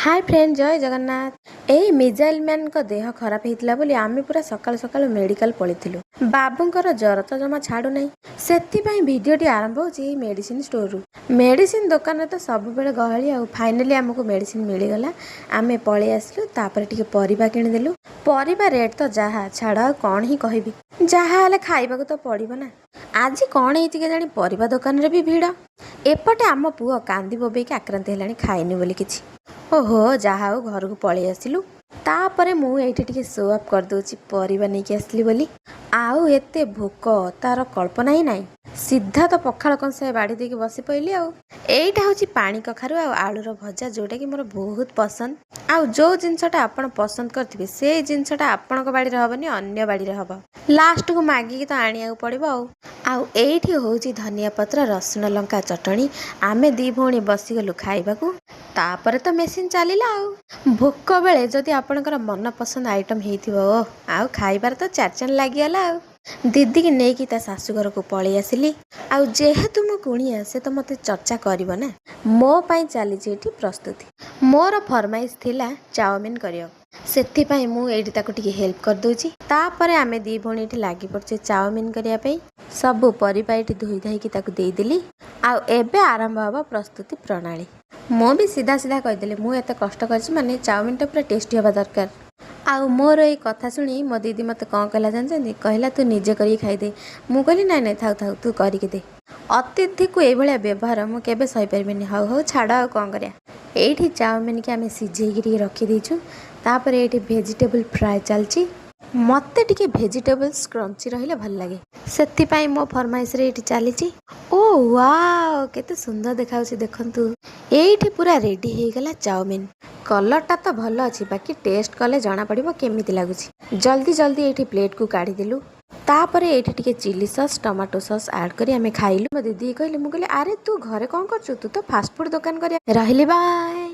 Hi friend जय जगन्नाथ। एई missile man को देह खराब होता बोली आम पूरा सकाल सकाल मेडिकल पळिथिलु। बाबूंकर जर तो जमा छाड़ू नहीं से भिडटी आरंभ हो मेडिसिन स्टोर रु। मेडिसिन दुकान में तो सब बेले गहली आ फाइनाली आमको मेडिसिन मिलगला। आम पलि आसलु तापर टिके परिबा किनिदेलु। परिबा रेट तो जहा छाड़ आ कौन ही कहबी जहा हेले खाइबा को तो पड़िबो ना। आज कौन होती के जानी परिबा दुकान रे भी भीड़। एपटे आम पुओ कांदी बोबेकी आक्रांत हेलानी खाइनी बोली किछि। ओहो जहा हो घर को पलि आसिलु। तापरे मु एठी टिके शो अप कर दोची परिबा नहीं के आसली बोली। आउ एते भोक तार कल्पना ही नहीं। सीधा तो पखाल कंसाए बाड़ी देके बसी पइली आउ। एइटा होची पानी कखारु आ आलूर भजा जोटा कि मोर बहुत पसंद। आउ जो जिनसटा आपण पसंद करथिबे से जिनसटा आपणक बाड़ी रे हबनी अन्य बाड़ी रे हबो। लास्ट को मागी की तो आनिया पड़िबो आउ एइठी होची धनिया पत्र रसुण लंका चटणी। आमे दी भौणी बसी गलु खाइबाकू। तापरे तो मेसिन चलिला आउ। भोक बेले जदि आपणकर मन पसंद आइटम हेइथिबो आउ खाइबार तो चारचन लागिगला आउ। दीदी की नेकी ता शाशु घर को पलि आसिली। आउ जेहेतु मो कुणिया से तो मते चर्चा करिवो ना। मो पाई चली एठी प्रस्तुति। मोर फरमाइश थिला चाउमिन करियो। सेथिपाई मु एठी ताको टिके हेल्प कर दोची। तापरे आमे दी भौणी एठी लागि पड़चे चाउमिन करिया पई। सब परिबा एठी धोई धाई की ताको देई देली। आउ एबे आरंभ हबो प्रस्तुति प्रणाली। मो भी सीधा सीधा कहीदेली मु एते कष्ट करछि माने चाउमिन टा पूरा टेस्टी हवा दरकार। आउ मोर ये कथा शुणी मो दीदी मत कौन कहला जानते कहला तू निजे करी खाईदे। मु कहली नाई नाई थाउ थाउ तू करिके दे। अतिथि को ये व्यवहार मु केबे सही परिबेनी। हाउ हाउ छाड़ आ कौन करिया। एठी चाउमिन के आमे सिझेइकी रखी देइछु। तापर एठी वेजिटेबल फ्राई चलची। मते टिके वेजिटेबल्स क्रंची रहिले भल लागे सेथिपाई मो फरमाइश रे एठी चलीची। ओ वाओ केते सुंदर देखाउछि देखंतु। एठी पूरा रेडी हे गला चाउमिन। कलरटा तो भल अछि बाकी टेस्ट कले जाना पड़िबो केमिति लागुछि। जल्दी जल्दी एठी प्लेट को काढी देलु। तापरे एठी टिके chilli sauce tomato sauce add करी आमे खाइलु। मो दीदी कहले मु कहले अरे तू घरे कोन करछु तू तो फास्ट फूड दुकान करिया रहली बाय।